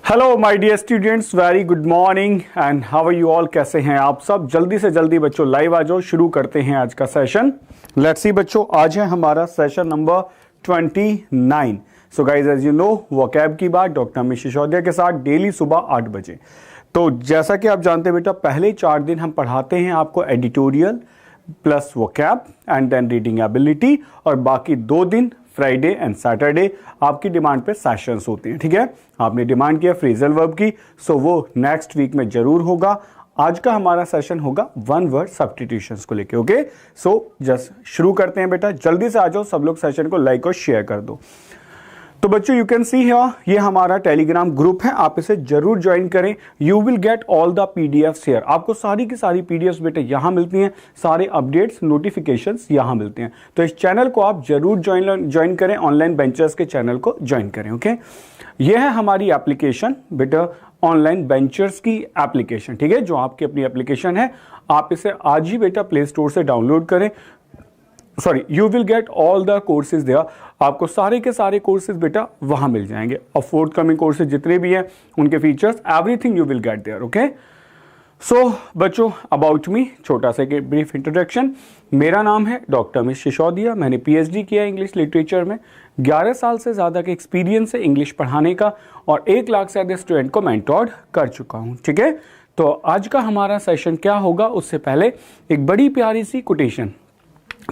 Hello my dear students, very good morning and how are you all. कैसे हैं आप सब? जल्दी से जल्दी बच्चों लाइव आ जाओ, शुरू करते हैं आज का सेशन। लेट्स सी बच्चों, आज है हमारा session number 29। So guys as you know, vocab की बात डॉक्टर अमित सिसोदिया के साथ डेली सुबह 8 बजे। तो जैसा कि आप जानते हैं बेटा, पहले 4 दिन हम पढ़ाते हैं आपको editorial plus vocab and then reading ability, और बाकी 2 दिन फ्राइडे एंड सैटरडे आपकी डिमांड पे सेशंस होते हैं। ठीक है, आपने डिमांड किया फ्रेजल वर्ब की, सो वो नेक्स्ट वीक में जरूर होगा। आज का हमारा सेशन होगा वन वर्ड सब्स्टिट्यूशंस को लेके। ओके, सो जस्ट शुरू करते हैं बेटा, जल्दी से आ जाओ सब लोग, सेशन को लाइक और शेयर कर दो। तो बच्चों यू कैन सी हियर, ये हमारा टेलीग्राम ग्रुप है, आप इसे जरूर ज्वाइन करें। You will get all the PDFs here. आपको सारी की सारी पीडीएफ्स बेटा यहां मिलती हैं, सारे अपडेट्स नोटिफिकेशंस यहां मिलते हैं। तो इस चैनल को आप जरूर ज्वाइन करें, ऑनलाइन बेंचर्स के चैनल को ज्वाइन करें। ओके, ये है हमारी एप्लीकेशन बेटा, ऑनलाइन बेंचर्स की एप्लीकेशन। ठीक है, जो आपकी अपनी एप्लीकेशन है, आप इसे आज ही बेटा प्ले स्टोर से डाउनलोड करें। Sorry, you will get all the courses there. आपको सारे के सारे कोर्सेज बेटा वहां मिल जाएंगे, और फोर्थ कमिंग कोर्सेज जितने भी हैं उनके features everything you will get there. Okay, so बच्चों अबाउट मी, छोटा सा एक ब्रीफ इंट्रोडक्शन। मेरा नाम है डॉक्टर अमित सिसोदिया, मैंने पीएचडी किया इंग्लिश लिटरेचर में। 11 साल से ज्यादा के एक्सपीरियंस है इंग्लिश पढ़ाने का, और 1 लाख से अधिक स्टूडेंट को मेंटोर कर चुका हूं। ठीक है, तो आज का हमारा सेशन क्या होगा, उससे पहले एक बड़ी प्यारी सी कोटेशन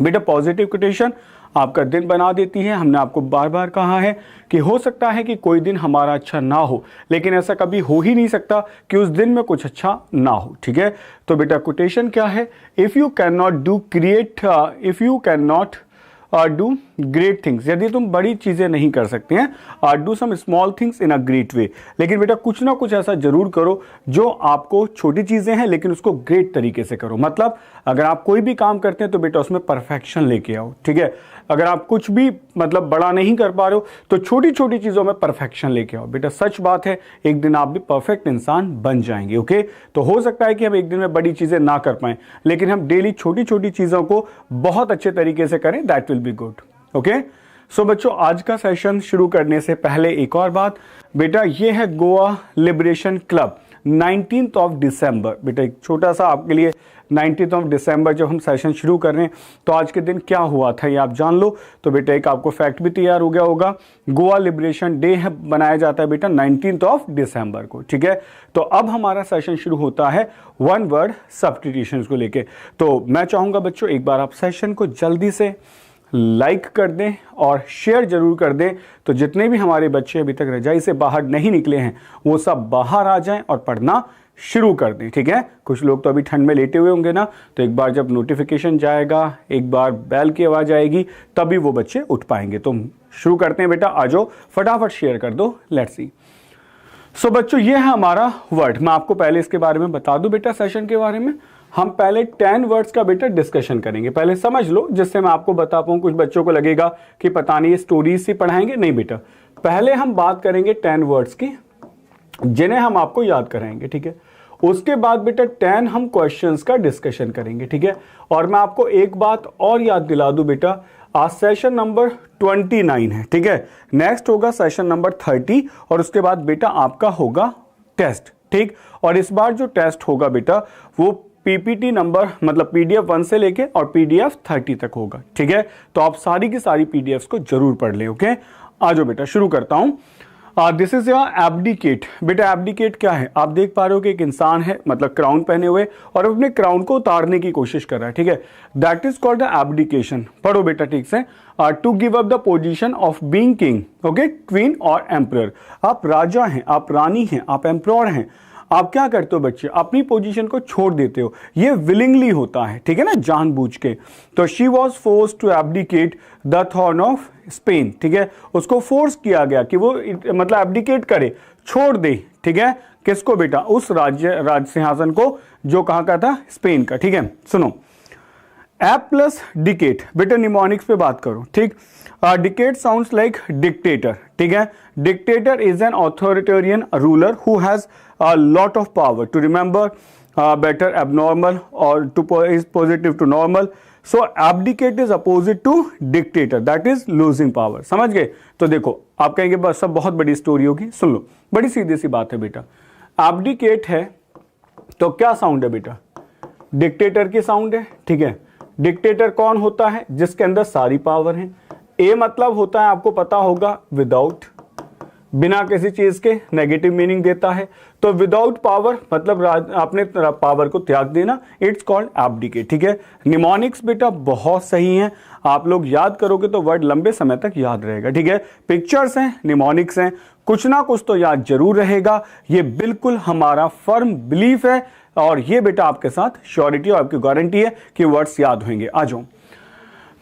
बेटा, पॉजिटिव कोटेशन आपका दिन बना देती है। हमने आपको बार बार कहा है कि हो सकता है कि कोई दिन हमारा अच्छा ना हो, लेकिन ऐसा कभी हो ही नहीं सकता कि उस दिन में कुछ अच्छा ना हो। ठीक है, तो बेटा कोटेशन क्या है? If you can not do if you can not do great things, यदि तुम बड़ी चीजें नहीं कर सकते हैं, do some small things in a great way. लेकिन बेटा कुछ ना कुछ ऐसा जरूर करो जो आपको छोटी चीजें हैं लेकिन उसको ग्रेट तरीके से करो। मतलब अगर आप कोई भी काम करते हैं तो बेटा उसमें परफेक्शन लेके आओ। ठीक है, अगर आप कुछ भी मतलब बड़ा नहीं कर पा रहे हो तो छोटी छोटी चीजों में परफेक्शन लेके आओ। बेटा सच बात है, एक दिन आप भी परफेक्ट इंसान बन जाएंगे। ओके, तो हो सकता है कि हम एक दिन में बड़ी चीजें ना कर पाए, लेकिन हम डेली छोटी छोटी चीजों को बहुत अच्छे तरीके से करें, that will be good. Okay, so बच्चों आज का सेशन शुरू करने से पहले एक और बात बेटा, ये है Goa liberation club 19th of December. बेटा एक छोटा सा आपके लिए, 19th ऑफ दिसंबर जब हम सेशन शुरू कर रहे हैं तो आज के दिन क्या हुआ था ये आप जान लो। तो बेटा एक आपको फैक्ट भी तैयार हो गया होगा, गोवा लिबरेशन डे है बनाया जाता है बेटा 19th ऑफ दिसंबर को। ठीक है, तो अब हमारा सेशन शुरू होता है वन वर्ड सब्स्टिट्यूशंस को लेके। तो मैं चाहूंगा बच्चों एक बार आप सेशन को जल्दी से लाइक कर दें और शेयर जरूर कर दें, तो जितने भी हमारे बच्चे अभी तक रजाई से बाहर नहीं निकले हैं वो सब बाहर आ जाएं और पढ़ना शुरू कर दें। ठीक है, कुछ लोग तो अभी ठंड में लेटे हुए होंगे ना, तो एक बार जब नोटिफिकेशन जाएगा, एक बार बेल की आवाज आएगी, तभी वो बच्चे उठ पाएंगे। तो शुरू करते हैं बेटा, आ जाओ फटाफट शेयर कर दो। Let's see. सो बच्चों ये है हमारा वर्ड। मैं आपको पहले इसके बारे में बता दूं बेटा, सेशन के बारे में हम पहले 10 वर्ड्स का बेटा डिस्कशन करेंगे। पहले समझ लो जिससे मैं आपको बता पाऊं। कुछ बच्चों को लगेगा कि पता नहीं ये स्टोरीज ही पढ़ाएंगे, नहीं बेटा, पहले हम बात करेंगे 10 वर्ड्स की जिन्हें हम आपको याद कराएंगे। ठीक है, उसके बाद बेटा 10 हम क्वेश्चंस का डिस्कशन करेंगे। ठीक है, और मैं आपको एक बात और याद दिला दूं बेटा, आज सेशन नंबर 29 है। ठीक है, नेक्स्ट होगा सेशन नंबर 30, और उसके बाद बेटा आपका होगा टेस्ट। ठीक, और इस बार जो टेस्ट होगा बेटा वो पीपीटी नंबर मतलब पीडीएफ 1 से लेके और पीडीएफ 30 तक होगा। ठीक है, तो आप सारी की सारी पीडीएफ को जरूर पढ़ लें। ओके, आ जाओ बेटा शुरू करता हूं। This is your abdicate. बेटा एब्डिकेट क्या है? आप देख पा रहे हो कि एक इंसान है, मतलब क्राउन पहने हुए, और अपने क्राउन को उतारने की कोशिश कर रहा है। ठीक है, that is called the abdication. पढ़ो बेटा ठीक से। To give up the position of being king, okay, queen और एम्परर। आप राजा हैं, आप रानी हैं, आप एम्परर हैं, आप क्या करते हो बच्चे? अपनी पोजीशन को छोड़ देते हो। ये विलिंगली होता है, ठीक है ना, जानबूझ के। तो she was force to abdicate the throne of Spain. ठीक है, उसको फोर्स किया गया कि वो मतलब एब्डिकेट करे, छोड़ दे। ठीक है, किसको बेटा? उस राज सिंहासन को जो कहाँ का था, स्पेन का। ठीक है, सुनो, एप प्लस डिकेट, बेटा निमोनिक्स पे बात करो। ठीक, डिकेट साउंड्स लाइक डिक्टेटर। ठीक है, dictator is an authoritarian ruler who has a lot of power to remember better abnormal or to is positive to normal so abdicate is opposite to dictator, that is losing power. समझ गए? तो देखो आप कहेंगे बस सब बहुत बड़ी स्टोरी होगी, सुन लो, बड़ी सीधी सी बात है बेटा। एब्डिकेट है तो क्या साउंड है बेटा? डिक्टेटर की साउंड है, ठीक है। डिक्टेटर कौन होता है? जिसके अंदर सारी पावर है। ए मतलब होता है, आपको पता होगा, विदाउट, बिना किसी चीज के, नेगेटिव मीनिंग देता है। तो विदाउट पावर मतलब आपने पावर को त्याग देना, इट्स कॉल्ड एब्डिकेट, ठीक है। निमोनिक्स बेटा बहुत सही है, आप लोग याद करोगे तो वर्ड लंबे समय तक याद रहेगा, ठीक है। पिक्चर्स हैं, निमोनिक्स हैं, कुछ ना कुछ तो याद जरूर रहेगा, ये बिल्कुल हमारा फर्म बिलीफ है और ये बेटा आपके साथ श्योरिटी और आपकी गारंटी है कि वर्ड्स याद होंगे। आ जाओ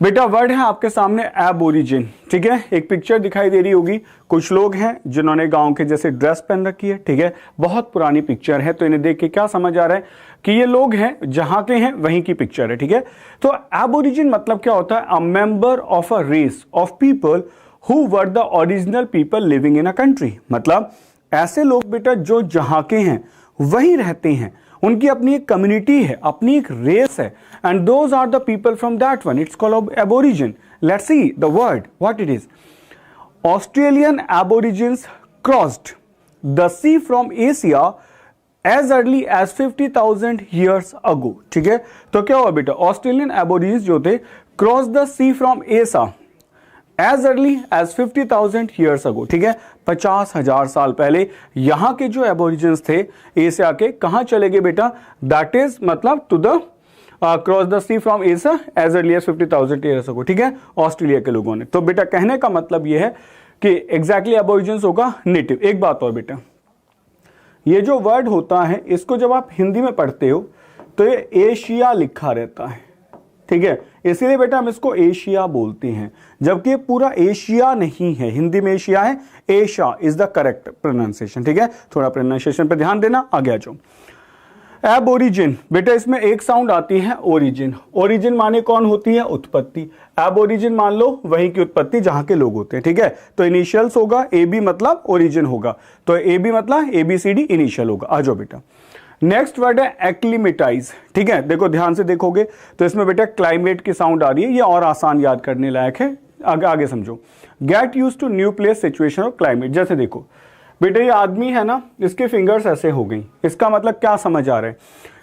बेटा, वर्ड है आपके सामने एबोरिजिन, ठीक है। एक पिक्चर दिखाई दे रही होगी, कुछ लोग हैं जिन्होंने गांव के जैसे ड्रेस पहन रखी है, ठीक है। बहुत पुरानी पिक्चर है, तो इन्हें देख के क्या समझ आ रहा है कि ये लोग हैं जहां के हैं वहीं की पिक्चर है, ठीक है। तो एबोरिजिन मतलब क्या होता है? A member of a race of people who were the original people living in a country. मतलब ऐसे लोग बेटा जो जहां के हैं वहीं रहते हैं, उनकी अपनी एक कम्युनिटी है, अपनी एक रेस है, and those are the people from that one, it's called aborigine. Let's see the word what it is. Australian aborigines crossed the sea from Asia as early as 50,000 years ago, ठीक है। तो क्या हुआ बेटा? Australian aborigines जो थे cross the sea from Asia as early as 50,000 years ago, ठीक है। 50,000 साल पहले यहां के जो एबोरिजिन्स थे एशिया के, कहां चले गए बेटा? दैट इज मतलब to the cross the sea from Asia as early as 50,000 years ago, ठीक है, ऑस्ट्रेलिया के लोगों ने। तो बेटा कहने का मतलब यह है कि एग्जैक्टली एबोरिजिन्स होगा नेटिव। एक बात और बेटा, ये जो वर्ड होता है इसको जब आप हिंदी में पढ़ते हो तो ये एशिया लिखा रहता है, ठीक है, इसीलिए बेटा हम इसको एशिया बोलते हैं, जबकि ये पूरा एशिया नहीं है। हिंदी में एशिया है, Asia is the correct pronunciation, ठीक है। थोड़ा प्रोनाउंसिएशन पे ध्यान देना। आगे आ जाओ। एबोरिजिन बेटा इसमें एक साउंड आती है ओरिजिन। ओरिजिन माने कौन होती है? उत्पत्ति। एबोरिजिन मान लो वहीं की उत्पत्ति जहां के लोग होते हैं, ठीक है। तो इनिशियल्स होगा, ए बी मतलब ओरिजिन होगा, तो ए बी मतलब ABCD इनिशियल होगा। आ जाओ बेटा, नेक्स्ट वर्ड है एक्लिमेटाइज, ठीक है। देखो ध्यान से देखोगे तो इसमें बेटा क्लाइमेट की साउंड आ रही है, ये और आसान याद करने लायक है। आगे समझो। Get use to new place situation और क्लाइमेट। जैसे देखो बेटा ये आदमी है ना, इसके फिंगर्स ऐसे हो गई, इसका मतलब क्या समझ आ रहा है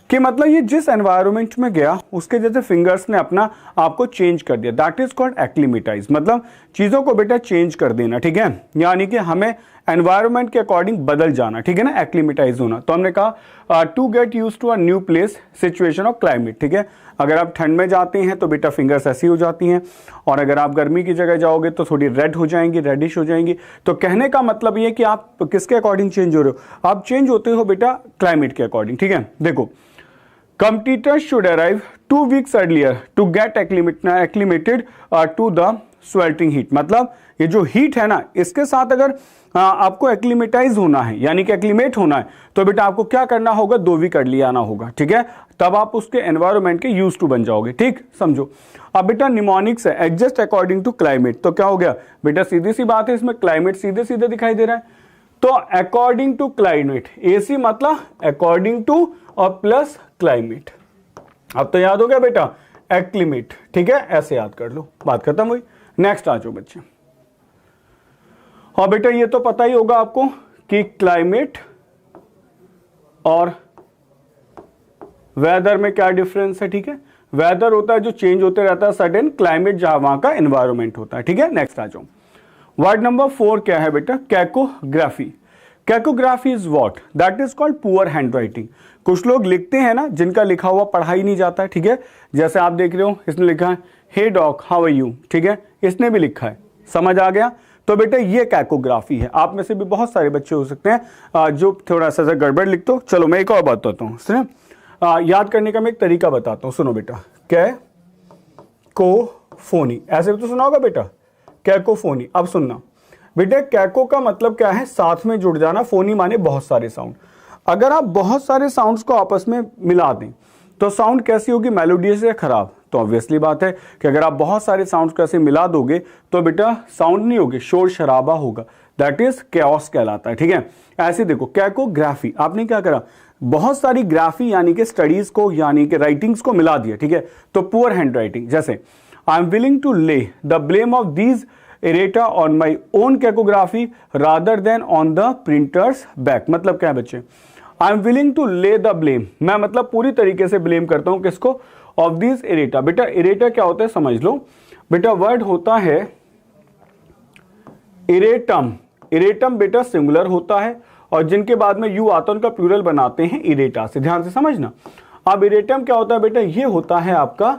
कि मतलब ये जिस एनवायरनमेंट में गया उसके जैसे फिंगर्स ने अपना आपको चेंज कर दिया, दैट इज कॉल्ड एक्लिमेटाइज। मतलब चीजों को बेटा चेंज कर देना, ठीक है, यानी कि हमें एनवायरनमेंट के अकॉर्डिंग बदल जाना, ठीक है ना, एक्लिमेटाइज होना। तो हमने कहा to get use to a new place situation और क्लाइमेट, ठीक है। अगर आप ठंड में जाते हैं तो बेटा फिंगर्स ऐसी हो जाती हैं, और अगर आप गर्मी की जगह जाओगे तो थोड़ी रेड हो जाएंगी, रेडिश हो जाएंगी। तो कहने का मतलब ये कि आप किसके अकॉर्डिंग चेंज हो रहे हो? आप चेंज होते हो बेटा क्लाइमेट के अकॉर्डिंग, ठीक है। देखो, competitors should arrive 2 weeks earlier to get acclimated to the sweltering heat। मतलब ये जो हीट है ना, इसके साथ अगर आपको एक्लिमेटाइज होना है यानी कि एक्लिमेट होना है तो बेटा आपको क्या करना होगा? 2 वीक अर्ली आना होगा, ठीक है, तब आप उसके एनवायरमेंट के यूज टू बन जाओगे, ठीक, समझो। अब बेटा निमोनिक्स है एडजस्ट अकॉर्डिंग टू क्लाइमेट। तो क्या हो गया बेटा? सीधी सी बात है, इसमें क्लाइमेट सीधे सीधे दिखाई दे रहा है, तो अकॉर्डिंग टू क्लाइमेट, AC मतलब अकॉर्डिंग टू और प्लस क्लाइमेट। अब तो याद हो गया बेटा एक्लिमेट, ठीक है, ऐसे याद कर लो, बात खत्म हुई। नेक्स्ट आ जाओ बच्चे। और बेटा ये तो पता ही होगा आपको कि क्लाइमेट और वेदर में क्या डिफरेंस है, ठीक है। वेदर होता है जो चेंज होते रहता है सडन, क्लाइमेट जहां वहां का एनवायरमेंट होता है, ठीक है। नेक्स्ट आ जाओ। वर्ड नंबर 4 क्या है बेटा? Cacography. Cacography is what? That is called poor handwriting. कुछ लोग लिखते हैं ना जिनका लिखा हुआ पढ़ा ही नहीं जाता है, ठीक है। जैसे आप देख रहे हो, इसने लिखा है हे डॉग हाउ आर यू, ठीक है, इसने भी लिखा है, समझ आ गया। तो बेटा ये कैकोग्राफी है। आप में से भी बहुत सारे बच्चे हो सकते हैं जो थोड़ा सा गड़बड़ लिखते हो। चलो मैं एक और बात बताता हूँ, सुनो, याद करने का मैं एक तरीका बताता हूँ, सुनो बेटा। कैकोफोनी, ऐसे भी तो सुना होगा बेटा, कैकोफोनी। अब सुनना बेटा, कैको का मतलब क्या है? साथ में जुड़ जाना, फोनी माने बहुत सारे साउंड। अगर आप बहुत सारे साउंड्स को आपस में मिला दें तो साउंड कैसी होगी? मेलोडियस या खराब? तो ऑब्वियसली बात है कि अगर आप बहुत सारे साउंड्स को ऐसे मिला दोगे तो बेटा साउंड नहीं होगी, शोर शराबा होगा, दैट इज कैओस कहलाता है, ठीक है। ऐसे देखो कैकोग्राफी, आपने क्या करा? बहुत सारी ग्राफी यानी कि स्टडीज को यानी कि राइटिंग्स को मिला दिया, ठीक है। तो पुअर हैंड राइटिंग, जैसे I am willing to lay the blame of these errata on my own cacography rather than on the printers back. मतलब क्या है बच्चे, I am willing to lay the blame, मैं मतलब पूरी तरीके से ब्लेम करता हूं किसको, ऑफ दीज एरेटा। बेटा एरेटा क्या होता है समझ लो बेटा, वर्ड होता है इरेटम। इरेटम बेटा सिंगुलर होता है और जिनके बाद में यू आता है उनका प्लूरल बनाते हैं इरेटा से, ध्यान से समझना। अब इरेटम क्या होता है बेटा, ये होता है आपका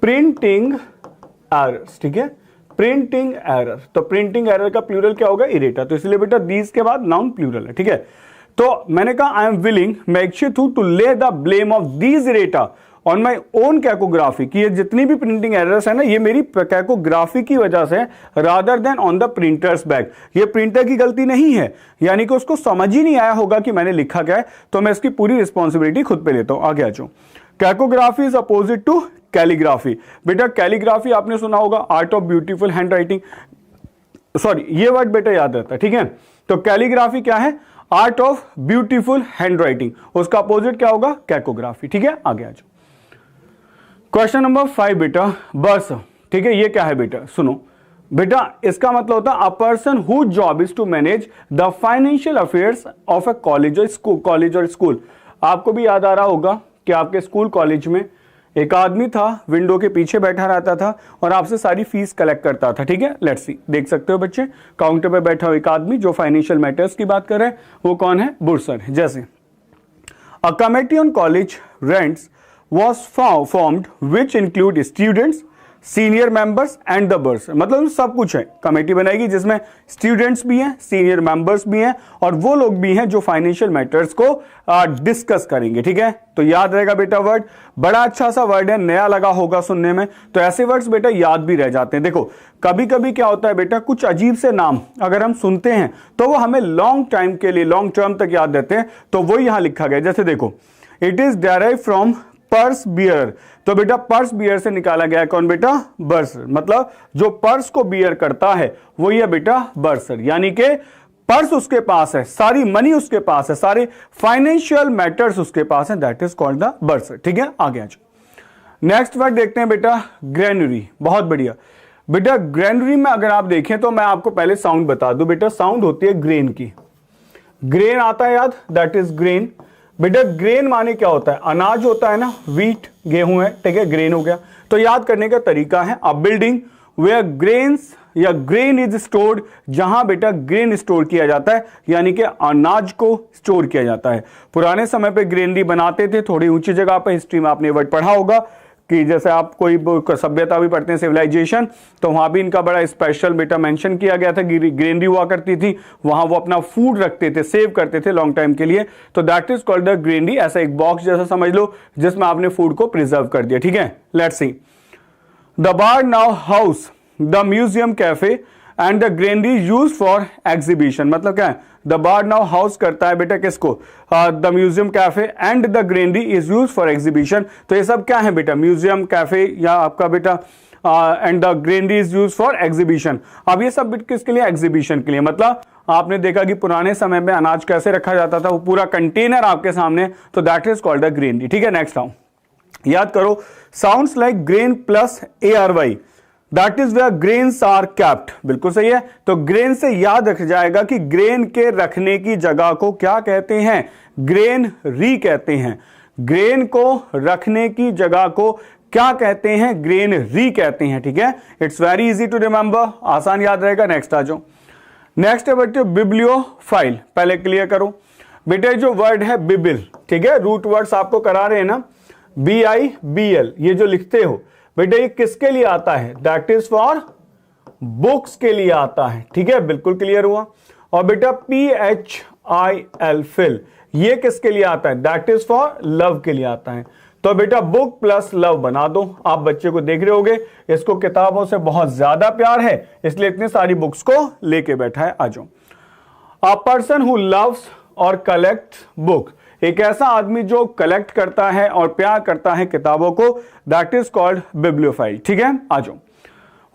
प्रिंटिंग एरर्स, ठीक है, प्रिंटिंग एरर। तो प्रिंटिंग एरर का प्लूरल क्या होगा, इरेटा। तो इसलिए बेटा दीज के बाद नाउन प्लूरल है, ठीक है। तो मैंने कहा आई एम विलिंग, मैं इच्छित हूं to lay the blame of these errata on my own cacography, कि ये जितनी भी प्रिंटिंग एरर्स है ना ये मेरी कैकोग्राफी की वजह से, rather than on the printers back. ये प्रिंटर की गलती नहीं है, यानी कि उसको समझ ही नहीं आया होगा कि मैंने लिखा क्या है, तो मैं इसकी पूरी रिस्पॉन्सिबिलिटी खुद पे लेता हूं। आगे आ जाओ, कैकोग्राफी इज अपोजिट टू कैलीग्राफी। बेटा कैलीग्राफी आपने सुना होगा, art of beautiful hand writing, sorry ये वर्ड बेटा याद रहता है, ठीक है। तो कैलीग्राफी क्या है, art of beautiful hand writing, उसका अपोजिट क्या होगा, कैकोग्राफी, ठीक है। आगे आ जाओ, क्वेश्चन नंबर 5 बेटा, बस, ठीक है। ये क्या है बेटा, सुनो बेटा, इसका मतलब होता है a person who job is to manage the financial affairs of a college और स्कूल। आपको भी याद आ रहा होगा कि आपके स्कूल कॉलेज में एक आदमी था, विंडो के पीछे बैठा रहता था और आपसे सारी फीस कलेक्ट करता था, ठीक है। लेट्स सी, देख सकते हो बच्चे, काउंटर पे बैठा हुआ एक आदमी जो फाइनेंशियल मैटर्स की बात कर रहा है, वो कौन है, बुर्सर। जैसे a committee on college rents was formed which include students, senior members and the bursar। मतलब सब कुछ है, कमेटी बनाएगी जिसमें स्टूडेंट्स भी हैं, सीनियर मेंबर्स भी हैं और वो लोग भी हैं जो फाइनेंशियल मैटर्स को डिस्कस करेंगे, ठीक है। तो याद रहेगा बेटा वर्ड, बड़ा अच्छा सा वर्ड है, नया लगा होगा सुनने में, तो ऐसे वर्ड्स बेटा याद भी रह जाते हैं। देखो कभी कभी क्या होता है बेटा, कुछ अजीब से नाम अगर हम सुनते हैं तो वो हमें लॉन्ग टाइम के लिए, लॉन्ग टर्म तक याद रहते हैं, तो वो यहां लिखा गया। जैसे देखो, it is derive from purse bear, तो बेटा पर्स बियर से निकाला गया कौन बेटा, बर्सर। मतलब जो पर्स को बियर करता है वो ये बेटा बर्सर, यानी कि पर्स उसके पास है, सारी मनी उसके पास है, सारे फाइनेंशियल मैटर्स उसके पास है, दैट इज कॉल्ड द बर्सर, ठीक है। आगे आ जाओ, नेक्स्ट वर्ड देखते हैं बेटा, ग्रेनरी। बहुत बढ़िया बेटा, ग्रेनरी में अगर आप देखें तो मैं आपको पहले साउंड बता दूं बेटा, साउंड होती है ग्रेन की, ग्रेन आता है याद, दैट इज ग्रेन। बेटा ग्रेन माने क्या होता है, अनाज होता है ना, व्हीट गेहूं है, ठीक है, ग्रेन हो गया। तो याद करने का तरीका है, अ बिल्डिंग वेयर ग्रेन्स या ग्रेन इज स्टोर्ड, जहां बेटा ग्रेन स्टोर किया जाता है, यानी कि अनाज को स्टोर किया जाता है। पुराने समय पे ग्रेनरी बनाते थे, थोड़ी ऊंची जगह पर, हिस्ट्री में आपने वर्ड पढ़ा होगा कि जैसे आप कोई सभ्यता भी पढ़ते हैं, सिविलाइजेशन, तो वहां भी इनका बड़ा स्पेशल बेटा मेंशन किया गया था, ग्रेनरी हुआ करती थी, वहां वो अपना फूड रखते थे, सेव करते थे लॉन्ग टाइम के लिए, तो that is called the granary. ऐसा एक बॉक्स जैसा समझ लो जिसमें आपने फूड को प्रिजर्व कर दिया, ठीक है। Let's see, the bar now house the museum cafe and the granary use for exhibition. मतलब क्या है, द बार नाउ हाउस करता है बेटा किसको, the museum cafe and the granary is use for exhibition. तो ये सब क्या है बेटा, म्यूजियम, कैफे या आपका बेटा and the granary is use for exhibition. अब ये सब किसके लिए, एग्जीबिशन के लिए। मतलब आपने देखा कि पुराने समय में अनाज कैसे रखा जाता था, वो पूरा कंटेनर आपके सामने, तो that is called the granary, ठीक है। नेक्स्ट आओ, याद करो, sounds like grain plus ARY, that is where grains are kept. बिल्कुल सही है। तो ग्रेन से याद रख जाएगा कि ग्रेन के रखने की जगह को क्या कहते हैं, ग्रेनरी कहते हैं। ग्रेन को रखने की जगह को क्या कहते हैं, ग्रेनरी कहते हैं, ठीक है। It's very easy to remember, आसान याद रहेगा। नेक्स्ट आ जाओ, नेक्स्ट है बेटे बिब्लियोफाइल। पहले क्लियर करो बेटे, जो वर्ड है बिबिल, ठीक है, रूट वर्ड्स आपको करा रहे हैं ना, BIBL, ये जो लिखते हो बेटा ये किसके लिए आता है, दैट इज फॉर बुक्स के लिए आता है, ठीक है, बिल्कुल क्लियर हुआ। और बेटा PHIL फिल, ये किसके लिए आता है, दैट इज फॉर लव के लिए आता है। तो बेटा बुक प्लस लव बना दो। आप बच्चे को देख रहे होगे, इसको किताबों से बहुत ज्यादा प्यार है, इसलिए इतनी सारी बुक्स को लेके बैठा है। आ जाओ, अ पर्सन हु लव्स और कलेक्ट बुक, एक ऐसा आदमी जो कलेक्ट करता है और प्यार करता है किताबों को, दैट इज कॉल्ड बिब्लियोफाइल, ठीक है। आ जाओ,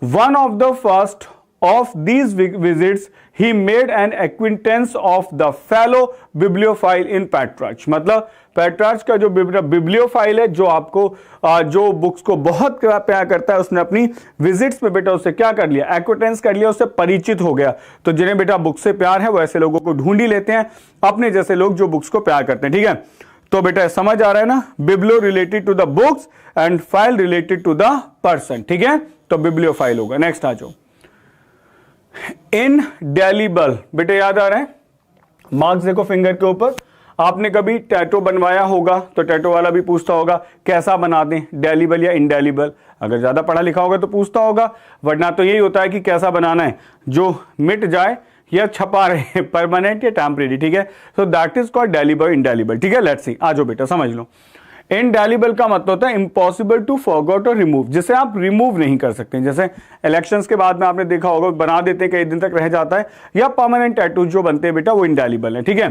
one of the first of these visits he made an acquaintance of the fellow bibliophile in Petrarch। मतलब पेट्रार्च का जो बिब्लियोफाइल है, जो आपको जो बुक्स को बहुत प्यार करता है, उसने अपनी विजिट्स में बेटा उससे क्या कर लिया, एक्वेंटेंस कर लिया, उससे परिचित हो गया। तो जिन्हें बेटा बुक से प्यार है वो ऐसे लोगों को ढूंढ ही लेते हैं, अपने जैसे लोग जो बुक्स को प्यार करते हैं। ठीक है, तो बेटा समझ आ रहा है ना, biblio related to the books and phile related to the person. ठीक है, तो बिब्लियोफाइल होगा। नेक्स्ट आ जाओ, इनडेलिबल। बेटा याद आ रहा है, मार्क्स देखो फिंगर के ऊपर। आपने कभी टैटू बनवाया होगा तो टैटू वाला भी पूछता होगा कैसा बना दें, डेलिबल या इनडेलिबल। अगर ज्यादा पढ़ा लिखा होगा तो पूछता होगा, वरना तो यही होता है कि कैसा बनाना है जो मिट जाए या छपा रहे, परमानेंट या टेम्परेरी। ठीक है, so that is called delible indelible. ठीक है, लेट्स सी, आ जाओ बेटा समझ लो। इनडेलिबल का मतलब होता है इम्पॉसिबल टू फॉरगॉट और रिमूव, जिसे आप रिमूव नहीं कर सकते। जैसे इलेक्शंस के बाद में आपने देखा होगा बना देते हैं, कई दिन तक रह जाता है, या परमानेंट टैटू जो बनते हैं बेटा वो इनडेलिबल है। ठीक है,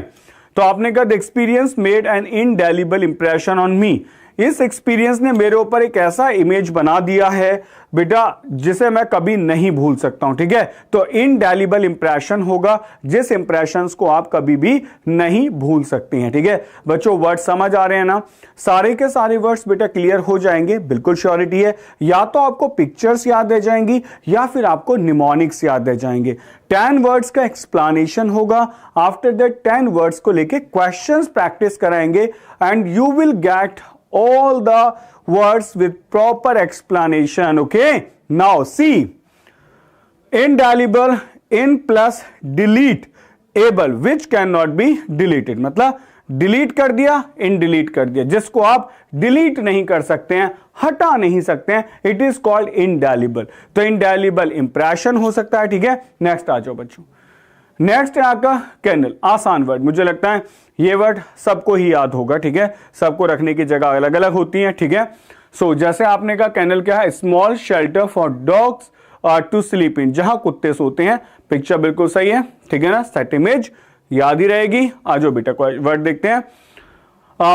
तो आपने कहा the experience made an indelible impression on me. इस एक्सपीरियंस ने मेरे ऊपर एक ऐसा इमेज बना दिया है बेटा जिसे मैं कभी नहीं भूल सकता हूं। ठीक है, तो इनडेलिबल इंप्रेशन होगा जिस इंप्रेशंस को आप कभी भी नहीं भूल सकते हैं। ठीक है बच्चों, वर्ड समझ आ रहे हैं ना, सारे के सारे वर्ड्स बेटा क्लियर हो जाएंगे, बिल्कुल श्योरिटी है। या तो आपको पिक्चर्स याद रह जाएंगी या फिर आपको निमोनिक्स याद रह जाएंगे। 10 वर्ड्स का एक्सप्लेनेशन होगा, आफ्टर दैट 10 वर्ड्स को लेके क्वेश्चंस प्रैक्टिस कराएंगे and you will gate all the words with proper explanation. Okay, now see, indelible, in plus delete able which cannot be deleted। मतलब डिलीट कर दिया, इन डिलीट कर दिया, जिसको आप डिलीट नहीं कर सकते हैं, हटा नहीं सकते हैं, इट इज कॉल्ड इनडेलिबल। तो इनडेलिबल इंप्रेशन हो सकता है। ठीक है, नेक्स्ट आ जाओ बच्चों। नेक्स्ट है आपका कैनल, आसान वर्ड, मुझे लगता है ये वर्ड सबको ही याद होगा। ठीक है, सबको रखने की जगह अलग अलग होती है। ठीक है, सो जैसे आपने कहा कैनल क्या है, small shelter for dogs to sleep in, जहां कुत्ते सोते हैं। पिक्चर बिल्कुल सही है। ठीक है ना, सेट इमेज याद ही रहेगी। आ जाओ बेटा वर्ड देखते हैं।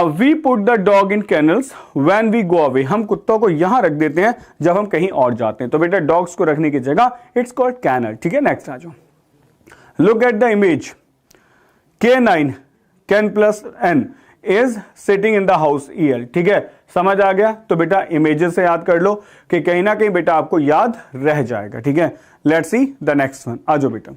We put the dog in kennels when we go away. हम कुत्तों को यहां रख देते हैं जब हम कहीं और जाते हैं। तो बेटा डॉग्स को रखने की जगह इट्स कॉल्ड कैनल। ठीक है, नेक्स्ट आ जाओ। Look at the image. K9, Ken plus N is sitting in the house EL। ठीक है, समझ आ गया। तो बेटा इमेजेस से याद कर लो कि कहीं ना कहीं बेटा आपको याद रह जाएगा। ठीक है, let's see the next one. आ जाओ बेटा,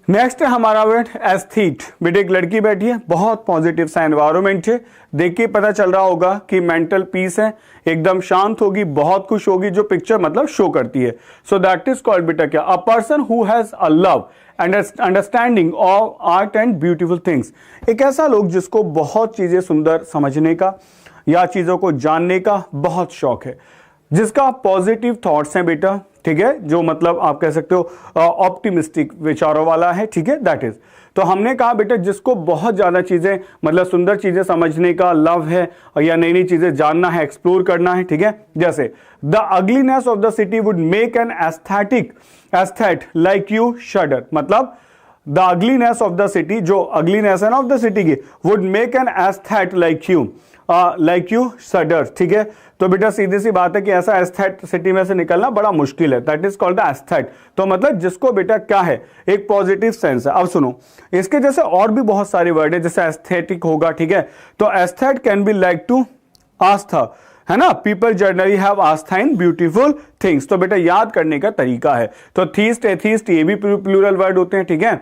नेक्स्ट है हमारा वर्ड एस्थीट। बेटे एक लड़की बैठी है, बहुत पॉजिटिव सा एनवायरमेंट है, देख के पता चल रहा होगा कि मेंटल पीस है, एकदम शांत होगी, बहुत खुश होगी, जो पिक्चर मतलब शो करती है। सो दैट इज कॉल्ड बेटा क्या, अ person who has a love and understanding of art and beautiful things. एक ऐसा लोग जिसको बहुत चीजें सुंदर समझने का या चीजों को जानने का बहुत शौक है, जिसका पॉजिटिव थॉट्स हैं बेटा। ठीक है, जो मतलब आप कह सकते हो ऑप्टिमिस्टिक विचारों वाला है। ठीक है, दैट इज। तो हमने कहा बेटा जिसको बहुत ज्यादा चीजें मतलब सुंदर चीजें समझने का लव है या नई नई चीजें जानना है, एक्सप्लोर करना है। ठीक है, जैसे the ugliness of the city would make an aesthete like you shudder. मतलब the ugliness of the city, जो अगलीनेस है ना ऑफ द सिटी की, would make an aesthete like you shudder. ठीक है, तो बेटा सीधी सी बात है कि ऐसा एस्थेट सिटी में से निकलना बड़ा मुश्किल है, that is called the aesthete. तो मतलब जिसको बेटा क्या है, एक पॉजिटिव सेंस है। अब सुनो, इसके जैसे और भी बहुत सारे वर्ड है, जैसे एस्थेटिक होगा। ठीक है, तो aesthete can be like to आस्था, है ना, people generally have Aastha in beautiful things. तो बेटा याद करने का तरीका है। तो थीस्ट, एथीस्ट, ये भी प्लूरल वर्ड होते हैं। ठीक है,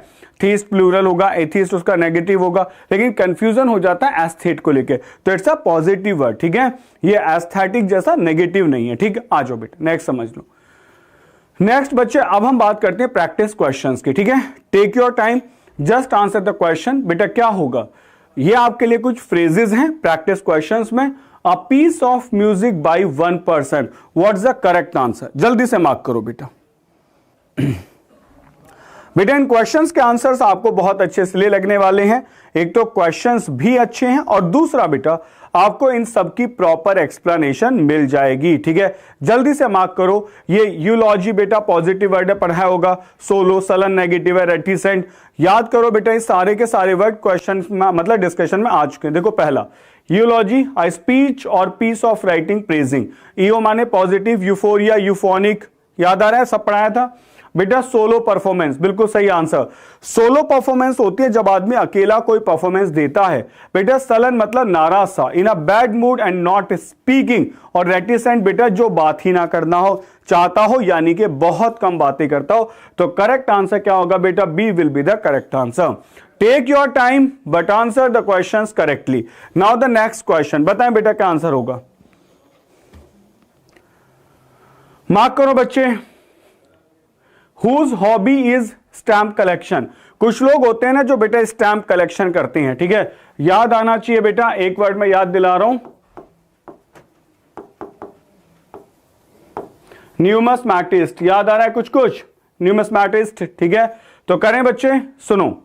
थीस्ट प्लूरल होगा, एथीस्ट उसका नेगेटिव होगा, लेकिन कंफ्यूजन हो जाता है एस्थेट को लेके, तो इट्स अ पॉजिटिव वर्ड। ठीक है, ये एस्थेटिक जैसा नेगेटिव नहीं है। ठीक है, आ जाओ बेटा नेक्स्ट समझ लो। नेक्स्ट बच्चे, अब हम बात करते हैं प्रैक्टिस क्वेश्चंस की। ठीक है, take your time, just answer the question. बेटा क्या होगा, ये आपके लिए कुछ फ्रेजेस हैं प्रैक्टिस क्वेश्चंस में। A piece of music by one person, what's the correct answer, जल्दी से मार्क करो बेटा। बेटा इन क्वेश्चंस के आंसर्स आपको बहुत अच्छे इसलिए लगने वाले हैं, एक तो क्वेश्चंस भी अच्छे हैं और दूसरा बेटा आपको इन सब की प्रॉपर एक्सप्लेनेशन मिल जाएगी। ठीक है, जल्दी से मार्क करो। ये यूलॉजी बेटा पॉजिटिव वर्ड है, पढ़ाया होगा। सोलो, सलन नेगेटिव है, रेटिसेंट। याद करो बेटा, ये सारे के सारे वर्ड क्वेश्चन में मतलब डिस्कशन में आ चुके हैं। देखो पहला यूलॉजी, अ स्पीच और पीस ऑफ राइटिंग प्रेजिंग। ईओ माने पॉजिटिव, यूफोरिया, यूफोनिक, याद आ रहा है, सब पढ़ाया था। बेटा सोलो परफॉर्मेंस, बिल्कुल सही आंसर। सोलो परफॉर्मेंस होती है जब आदमी अकेला कोई परफॉर्मेंस देता है। बेटा सलन मतलब नाराज सा, in a bad mood and not speaking, और रेटिसेंट बेटा जो बात ही ना करना हो चाहता हो, यानी कि बहुत कम बातें करता हो। तो करेक्ट आंसर क्या होगा बेटा? B will be the correct answer. Take your time but answer the questions correctly. Now the next question, बताएं बेटा क्या आंसर होगा? मार्क करो बच्चे। Whose hobby is stamp collection. कुछ लोग होते हैं ना जो बेटा स्टैम्प कलेक्शन करते हैं, ठीक है, याद आना चाहिए बेटा, एक वर्ड में याद दिला रहा हूं, न्यूमिस्मैटिस्ट। याद आ रहा है कुछ कुछ? न्यूमिस्मैटिस्ट, ठीक है। तो करें बच्चे, सुनो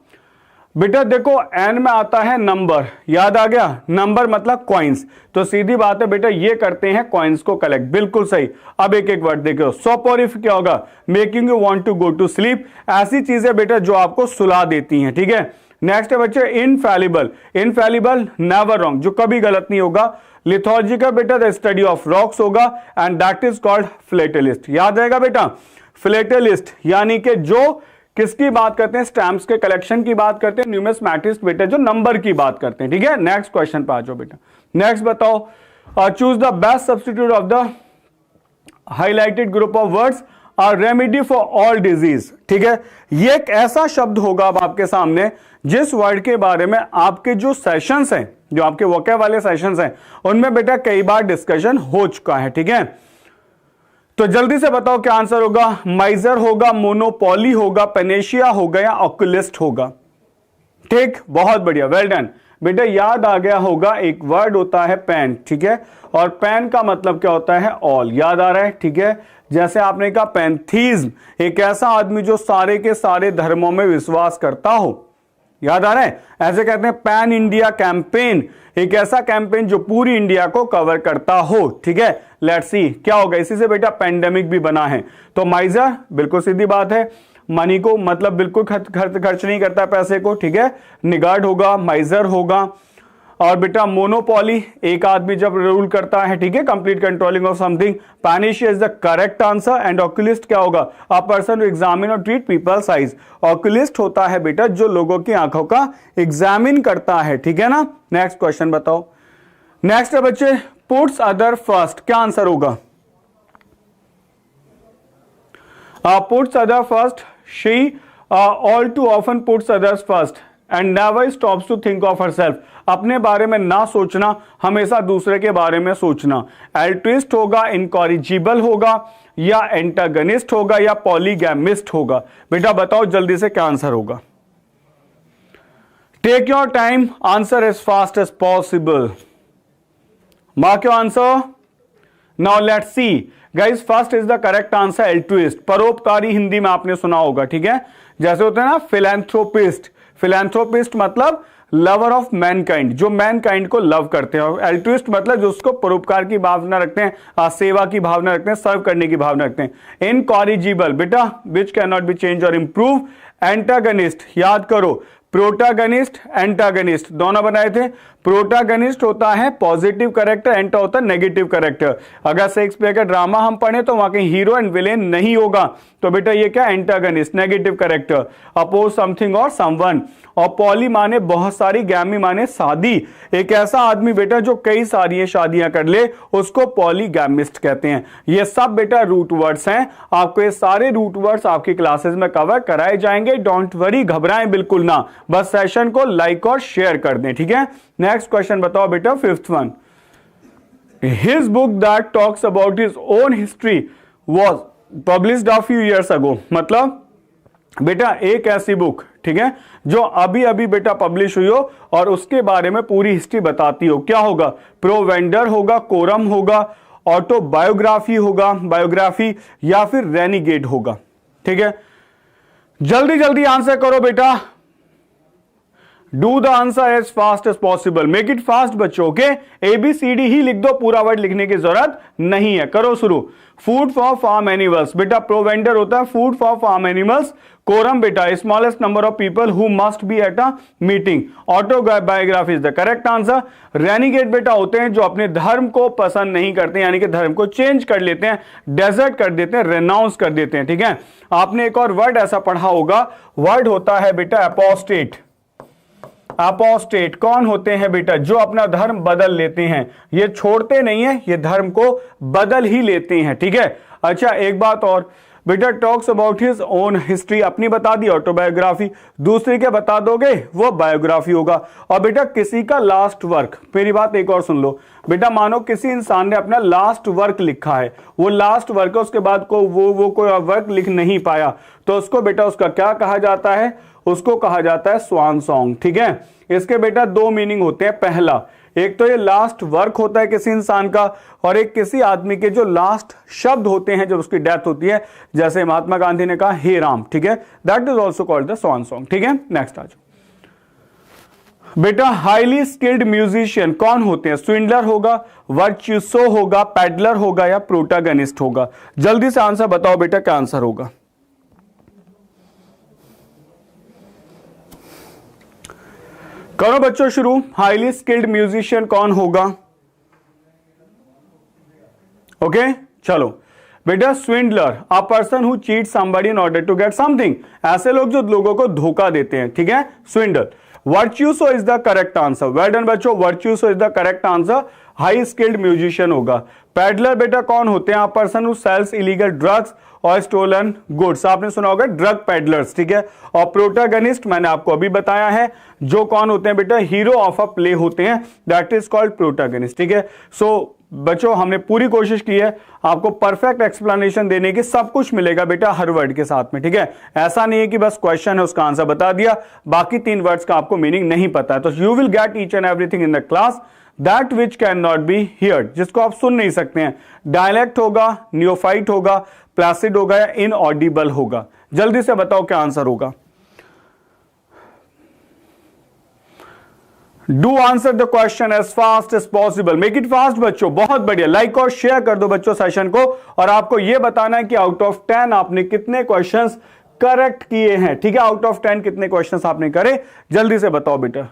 बेटा, देखो एन में आता है नंबर, याद आ गया? नंबर मतलब कॉइन्स, तो सीधी बात है बेटा ये करते हैं कॉइन्स को कलेक्ट, बिल्कुल सही। अब एक एक वर्ड देखो, सोपोरिफ क्या होगा? Making you want to go to sleep, ऐसी चीजें बेटा जो आपको सुला देती हैं, ठीक है। नेक्स्ट है बच्चे इनफैलिबल। इनफैलिबल नेवर रॉन्ग, जो कभी गलत नहीं होगा। लिथोलॉजिकल बेटा द स्टडी ऑफ रॉक्स होगा, एंड दैट इज कॉल्ड फिलेटलिस्ट। याद रहेगा बेटा? फिलेटलिस्ट यानी कि जो किसकी बात करते हैं? स्टैम्प्स के कलेक्शन की बात करते हैं। न्यूमिस्मैटिस्ट बेटा जो नंबर की बात करते हैं, ठीक है। नेक्स्ट क्वेश्चन पे आ जाओ बेटा। नेक्स्ट बताओ, choose the best substitute of the highlighted group of words are remedy for all disease, ठीक है। ये एक ऐसा शब्द होगा अब आपके सामने जिस वर्ड के बारे में आपके जो सेशंस हैं, जो आपके वोकैब वाले सेशंस हैं, उनमें बेटा कई बार डिस्कशन हो चुका है, ठीक है। तो जल्दी से बताओ क्या आंसर होगा? माइजर होगा, मोनोपोली होगा, पेनेशिया होगा, या ऑक्युलिस्ट होगा? ठीक, बहुत बढ़िया, वेल डन बेटा। याद आ गया होगा, एक वर्ड होता है पेन, ठीक है, और पेन का मतलब क्या होता है? ऑल। याद आ रहा है, ठीक है। जैसे आपने कहा पैंथीज्म, एक ऐसा आदमी जो सारे के सारे धर्मों में विश्वास करता हो। याद आ रहा है? ऐसे कहते हैं पैन इंडिया कैंपेन, एक ऐसा कैंपेन जो पूरी इंडिया को कवर करता हो, ठीक है। लेट्स सी क्या होगा, इसी से बेटा पेंडेमिक भी बना है। तो माइजर बिल्कुल सीधी बात है, मनी को मतलब बिल्कुल खर्च नहीं करता पैसे को, ठीक है। निगार्ड होगा, माइजर होगा। और बेटा मोनोपोली, एक आदमी जब रूल करता है, ठीक है, complete controlling of something. Panacea is the correct answer. And oculist क्या होगा? अ पर्सन हु एग्जामिन और ट्रीट पीपल्स आईज। ऑक्युलिस्ट होता है बेटा जो लोगों की आंखों का एग्जामिन करता है, ठीक है ना। नेक्स्ट क्वेश्चन बताओ। नेक्स्ट है बच्चे पुट्स अदर फर्स्ट, क्या आंसर होगा? Puts other first, she all too often puts others first and never stops to think of herself. अपने बारे में ना सोचना, हमेशा दूसरे के बारे में सोचना। एल्ट्रिस्ट होगा, इनकॉरिजिबल होगा, या एंटागनिस्ट होगा, या पॉलीगैमिस्ट होगा? बेटा बताओ जल्दी से क्या आंसर होगा? Take your time, answer as fast as possible. Mark your answer. Now let's see guys, first is the correct answer altruist. परोपकारी हिंदी में आपने सुना होगा, ठीक है। जैसे होते हैं ना फिलैंथ्रोपिस्ट, फिलैंथ्रोपिस्ट मतलब लवर ऑफ मैनकाइंड, जो मैनकाइंड को लव करते हैं। और एल्ट्रुइस्ट मतलब जो उसको परोपकार की भावना रखते हैं, सेवा की भावना रखते हैं, सर्व करने की भावना रखते हैं। इनकॉरिजिबल बेटा which can not be change और इंप्रूव। एंटागनिस्ट, याद करो, प्रोटागनिस्ट एंटागनिस्ट दोनों बनाए थे। प्रोटागनिस्ट होता है पॉजिटिव कैरेक्टर, एंटा होता है नेगेटिव कैरेक्टर। अगर शेक्सपियर का ड्रामा हम पढ़े तो वहां कहीं हीरो एंड विलेन नहीं होगा, तो बेटा ये क्या? Antagonist, negative character, oppose something और समवन। और पॉली माने बहुत सारी, गैमी माने शादी। एक ऐसा आदमी बेटा जो कई सारी शादियां कर ले, उसको पॉलीगैमिस्ट कहते हैं। ये सब बेटा रूट वर्ड्स हैं। आपको ये सारे रूट वर्ड्स आपकी क्लासेस में कवर कराए जाएंगे, डोंट वरी, घबराएं बिल्कुल ना, बस सेशन को लाइक और शेयर कर दें, ठीक है। नेक्स्ट क्वेश्चन बताओ बेटा, fifth one. His book that talks about his own history was published a few years ago. मतलब बेटा एक ऐसी बुक, ठीक है, जो अभी अभी बेटा पब्लिश हुई हो और उसके बारे में पूरी हिस्ट्री बताती हो, क्या होगा? प्रोवेंडर होगा, कोरम होगा, ऑटोबायोग्राफी होगा, बायोग्राफी, या फिर रेनिगेड होगा, ठीक है। जल्दी जल्दी आंसर करो बेटा। Do the answer as fast as possible, make it fast बच्चों के, ABCD ही लिख दो, पूरा वर्ड लिखने की जरूरत नहीं है। करो शुरू। फूड फॉर फार्म एनिमल्स, बेटा प्रोवेंडर होता है food for farm animals. Quorum बेटा smallest number of people who must be at a meeting. Autobiography is the correct answer. Renegade बेटा होते हैं जो अपने धर्म को पसंद नहीं करते, यानी कि धर्म को चेंज कर लेते हैं, डेजर्ट कर देते हैं, रेनाउंस कर देते हैं। ठीक है, आपने एक और वर्ड ऐसा पढ़ा होगा, वर्ड होता है बेटा अपोस्टेट। अपोस्टेट कौन होते हैं बेटा? जो अपना धर्म बदल लेते हैं, ये छोड़ते नहीं है, ये धर्म को बदल ही लेते हैं। ठीक है, अच्छा एक बात और बेटा, talks about his own history, अपनी बता दी ऑटोबायोग्राफी, दूसरे के बता दोगे वो बायोग्राफी होगा। और बेटा किसी का लास्ट वर्क, मेरी बात एक और सुन लो बेटा, मानो किसी इंसान ने अपना लास्ट वर्क लिखा है, वो लास्ट वर्क है, उसके बाद को वो कोई वर्क लिख नहीं पाया, तो उसको बेटा उसका क्या कहा जाता है? उसको कहा जाता है स्वान सॉन्ग। ठीक है, इसके बेटा दो मीनिंग होते हैं। पहला, एक तो ये लास्ट वर्क होता है किसी इंसान का, और एक किसी आदमी के जो लास्ट शब्द होते हैं जब उसकी डेथ होती है, जैसे महात्मा गांधी ने कहा हे राम। ठीक है, that is also called the swan song. ठीक है, नेक्स्ट आ जाओ बेटा। हाईली स्किल्ड म्यूजिशियन कौन होते हैं? स्विंडलर होगा, वर्चुसो होगा, पैडलर होगा, या प्रोटागनिस्ट होगा? जल्दी से आंसर बताओ बेटा, क्या आंसर होगा? करो बच्चों शुरू। हाईली स्किल्ड म्यूजिशियन कौन होगा? ओके चलो बेटा, swindler, a person who cheat somebody in order to get something, ऐसे लोग जो लोगों को धोखा देते हैं। ठीक है, swindle. Virtuoso is the correct answer, well done बच्चों, virtuoso is the correct answer, high skilled musician होगा। पैडलर बेटा कौन होते हैं? A person who sells illegal drugs और स्टोलन गुड्स, आपने सुना होगा ड्रग पैडलर्स। ठीक है, और प्रोटैगनिस्ट मैंने आपको अभी बताया है, जो कौन होते हैं बेटा? हीरो ऑफ अ प्ले होते हैं, दैट इज कॉल्ड प्रोटैगनिस्ट। ठीक है, सो बच्चों हमने पूरी कोशिश की है आपको परफेक्ट एक्सप्लेनेशन देने की, सब कुछ मिलेगा बेटा हर वर्ड के साथ में। ठीक है, ऐसा नहीं है कि बस क्वेश्चन है उसका आंसर बता दिया, बाकी 3 वर्ड्स का आपको मीनिंग नहीं पता है। तो you will gate each and everything in the class, that which can not be heard, जिसको आप सुन नहीं सकते हैं। डायलेक्ट होगा, नियोफाइट होगा, प्लासिड होगा, या इनऑडिबल होगा? जल्दी से बताओ क्या आंसर होगा। Do answer the question as fast as possible, make it fast बच्चों। बहुत बढ़िया, लाइक और शेयर कर दो बच्चों सेशन को, और आपको यह बताना है कि आउट ऑफ 10 आपने कितने क्वेश्चंस करेक्ट किए हैं। ठीक है, आउट ऑफ 10 कितने क्वेश्चंस आपने करे, जल्दी से बताओ बेटा।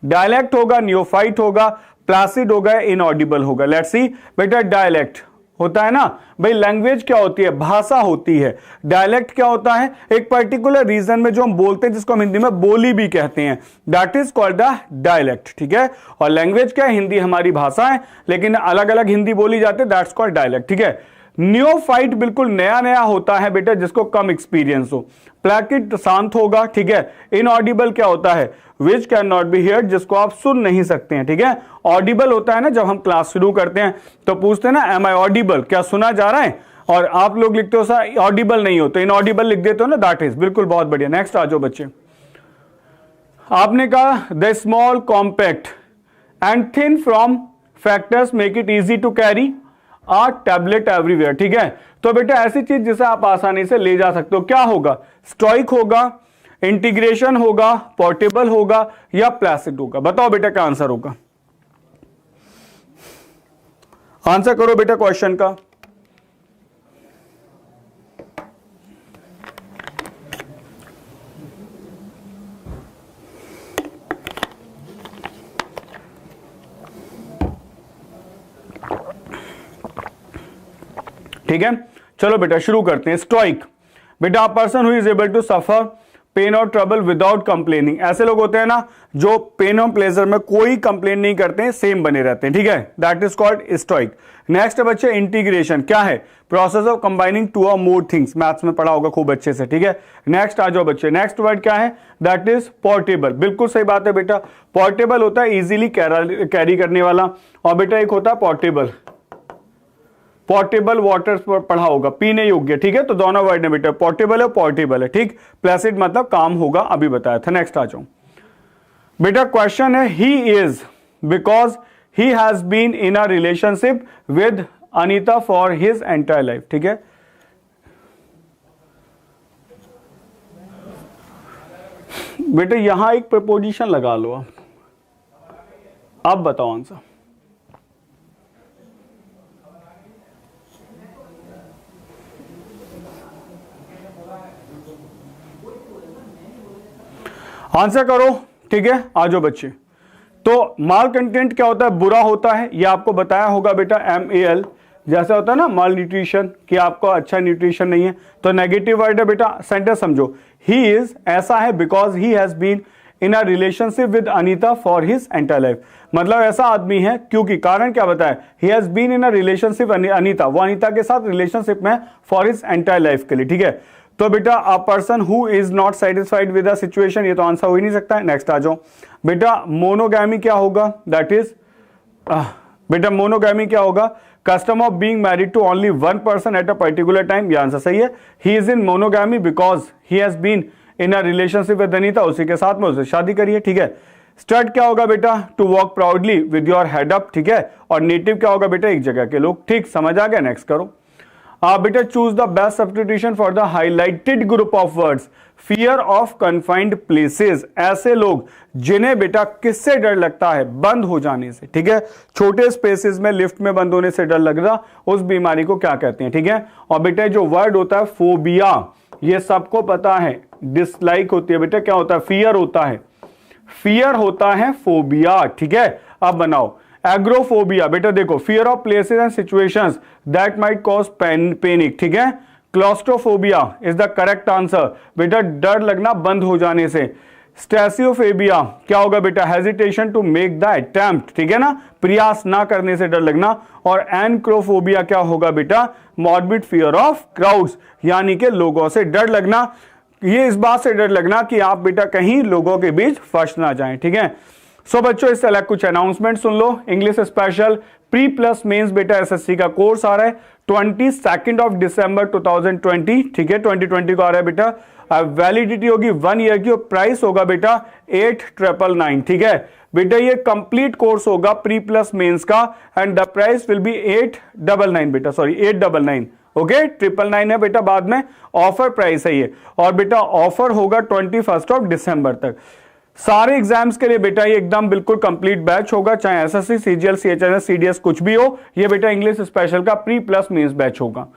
डायलेक्ट होगा, नियोफाइट होगा, प्लासिड होगा, इनऑडिबल होगा? लेट्स सी बेटा, डायलेक्ट होता है ना भाई, लैंग्वेज क्या होती है? भाषा होती है। डायलेक्ट क्या होता है? एक पर्टिकुलर रीजन में जो हम बोलते हैं, जिसको हम हिंदी में बोली भी कहते हैं, that is called the dialect. ठीक है, और लैंग्वेज क्या है? हिंदी हमारी भाषा है, लेकिन अलग अलग हिंदी बोली जाती है, दैट्स कॉल्ड डायलेक्ट। ठीक है, नियोफाइट बिल्कुल नया नया होता है बेटा, जिसको कम एक्सपीरियंस हो। प्लैकिड शांत होगा। ठीक है, इनऑडिबल क्या होता है? Which can not be heard, जिसको आप सुन नहीं सकते हैं। ठीक है, ऑडिबल होता है ना, जब हम क्लास शुरू करते हैं तो पूछते हैं ना एम आई ऑडिबल, क्या सुना जा रहा है? और आप लोग लिखते हो सर ऑडिबल नहीं हो, तो इनऑडिबल लिख देते हो ना, दैट इज बिल्कुल। बहुत बढ़िया, नेक्स्ट आ जाओ बच्चे। आपने कहा the small compact and thin form factors make it easy to carry a tablet everywhere. ठीक है, तो बेटा ऐसी चीज जिसे आप आसानी से ले जा सकते हो, क्या होगा? स्टॉइक होगा, इंटीग्रेशन होगा, पोर्टेबल होगा, या प्लासिड होगा? बताओ बेटा क्या आंसर होगा। आंसर करो बेटा क्वेश्चन का। ठीक है, चलो बेटा शुरू करते हैं। स्टॉइक बेटा, person who is able to suffer pain और ट्रबल विदाउट कंप्लेनिंग, ऐसे लोग होते हैं ना जो पेन और प्लेजर में कोई कंप्लेन नहीं करते हैं, सेम बने रहते हैं। ठीक है, that is called stoic. Next बच्चे इंटीग्रेशन क्या है? Process of combining 2 or more things, maths में पढ़ा होगा खूब अच्छे से। ठीक है, नेक्स्ट आ जाओ बच्चे। नेक्स्ट वर्ड क्या है? That is portable. बिल्कुल सही बात है बेटा, पोर्टेबल होता है इजीली कैरी करने वाला, और बेटा एक होता है पोर्टेबल, पोर्टेबल वाटर पढ़ा होगा, पीने योग्य। ठीक है, तो दोनों वर्ड है बेटा, पोर्टेबल है, पोर्टेबल है। ठीक, प्लेसिड मतलब काम होगा, अभी बताया था। नेक्स्ट आ जाओ बेटा, क्वेश्चन है he is because he has been in a relationship with Anita for his entire life. ठीक है, बेटे यहां एक प्रपोजिशन लगा लो आप। अब बताओ आंसर। आंसर करो, ठीक है, आ जाओ बच्चे। तो माल कंटेंट क्या होता है? बुरा होता है, ये आपको बताया होगा बेटा, MAL जैसा होता है ना, माल न्यूट्रिशन, कि आपको अच्छा न्यूट्रिशन नहीं है, तो नेगेटिव वर्ड है बेटा। सेंटेंस समझो, ही इज ऐसा है because he has been in a relationship with Anita for his entire life. मतलब ऐसा आदमी है क्योंकि, कारण क्या बताया, he has been in a relationship Anita, वो अनीता के साथ रिलेशनशिप में फॉर हिज एंटायर लाइफ के लिए, ठीक है। तो बेटा अ person who is not satisfied with the situation, ये तो आंसर हो ही नहीं सकता है। नेक्स्ट आ जाओ बेटा, मोनोगैमी क्या होगा? दैट इज बेटा मोनोगैमी क्या होगा? Custom of being married to only one person at a particular time, ये आंसर सही है। He is in monogamy because he has been in a relationship with Anita, उसी के साथ में उससे शादी करिए, ठीक है। स्टड क्या होगा बेटा? To walk proudly with your head up, ठीक है। और नेटिव क्या होगा बेटा? एक जगह के लोग, ठीक, समझ आ गया। नेक्स्ट करो बेटा, choose the best substitution for the highlighted group of words. Fear of confined places, ऐसे लोग जिन्हें बेटा किससे डर लगता है? बंद हो जाने से, ठीक है। छोटे स्पेसेस में लिफ्ट में बंद होने से डर लगना, उस बीमारी को क्या कहते हैं, ठीक है। और बेटा जो वर्ड होता है फोबिया, ये सबको पता है, डिसलाइक होती है बेटा, क्या होता है? फियर होता है, फियर होता है फोबिया, ठीक है। अब बनाओ एग्रोफोबिया, बेटा देखो, fear of places and situations that might cause panic, ठीक है। Claustrophobia is the correct answer, बेटा डर लगना बंद हो जाने से। स्टेसियोफेबिया क्या होगा बेटा? Hesitation to make the attempt, ठीक है ना, प्रयास ना करने से डर लगना। और एनक्रोफोबिया क्या होगा बेटा? मॉर्बिड फियर ऑफ क्राउड्स, यानी कि लोगों से डर लगना, ये इस बात से डर लगना कि आप बेटा कहीं लोगों के बीच फंस ना जाएं, ठीक है। सो बच्चों इससे अलग कुछ अनाउंसमेंट सुन लो। English special pre plus mains बेटा एसएससी का कोर्स आ रहा है 22 दिसंबर 2020, ठीक है, 2020 को आ रहा है बेटा। वैलिडिटी होगी 1 ईयर की और प्राइस होगा बेटा 8999, ठीक है बेटा। ये कंप्लीट कोर्स होगा प्री प्लस मेंस का and the price will be 899 बेटा, सॉरी 899, ओके। 999 है बेटा, बाद में ऑफर प्राइस है ये। और बेटा ऑफर होगा 21 दिसंबर तक। सारे एग्जाम्स के लिए बेटा ये एकदम बिल्कुल कंप्लीट बैच होगा, चाहे एसएससी, सीजीएल, सीएचएस, सीडीएस कुछ भी हो, ये बेटा इंग्लिश स्पेशल का प्री प्लस मेंस बैच होगा।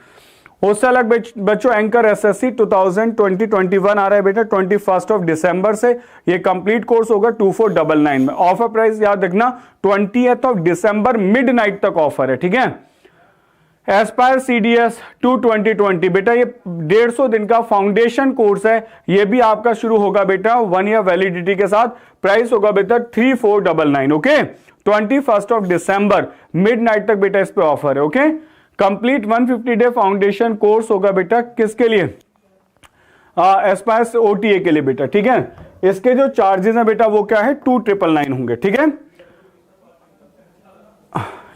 उससे अलग बच्चों एंकर एसएससी 2020-21 आ रहा है बेटा 21 दिसंबर से। ये कंप्लीट कोर्स होगा 2499 में। ऑफर प्राइस याद रखना 20 दिसंबर मिडनाइट तक ऑफर है, ठीक है। एस्पायर सीडीएस 2020 बेटा ये 150 दिन का फाउंडेशन कोर्स है, ये भी आपका शुरू होगा बेटा 1 ईयर वैलिडिटी के साथ। प्राइस होगा बेटा 3499, ओके। 21 दिसंबर मिडनाइट तक बेटा इस पे ऑफर है, okay. Complete 150 day foundation course होगा बेटा किसके लिए? एस्पायर ओटीए के लिए बेटा, ठीक है। इसके जो चार्जेस हैं बेटा वो क्या है? 2999 होंगे, ठीक है।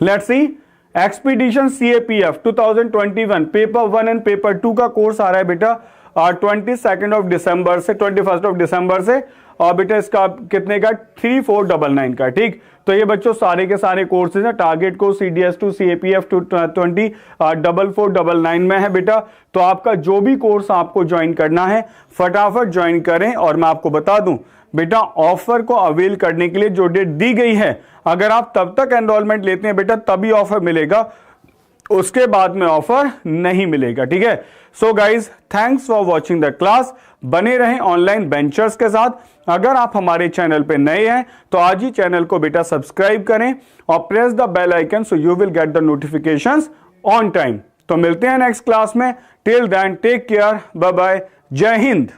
Let's C expedition CAPF 2021 paper 1 and paper 2 का कोर्स आ रहा है बेटा 22 दिसंबर से 21 दिसंबर से। और बेटा इसका कितने का? 3499 का, ठीक। तो ये बच्चों सारे के सारे कोर्सेज हैं। टारगेट को CDS 2 CAPF 220 4499 में है बेटा। तो आपका जो भी कोर्स आपको ज्वाइन करना है फटाफट ज्वाइन करें। और मैं आपको बता दूं बेटा ऑफर को अवेल करने के लिए जो डेट दी गई है, अगर आप तब तक एनरोलमेंट लेते हैं बेटा तभी ऑफर मिलेगा, उसके बाद में ऑफर नहीं मिलेगा, ठीक है। So guys thanks for watching the class. बने रहें ऑनलाइन बेंचर्स के साथ। अगर आप हमारे चैनल पे नए हैं तो आज ही चैनल को बेटा सब्सक्राइब करें और press the bell icon so you will get the notifications on time. तो मिलते हैं नेक्स्ट क्लास में। Till then take care, bye bye, जय हिंद।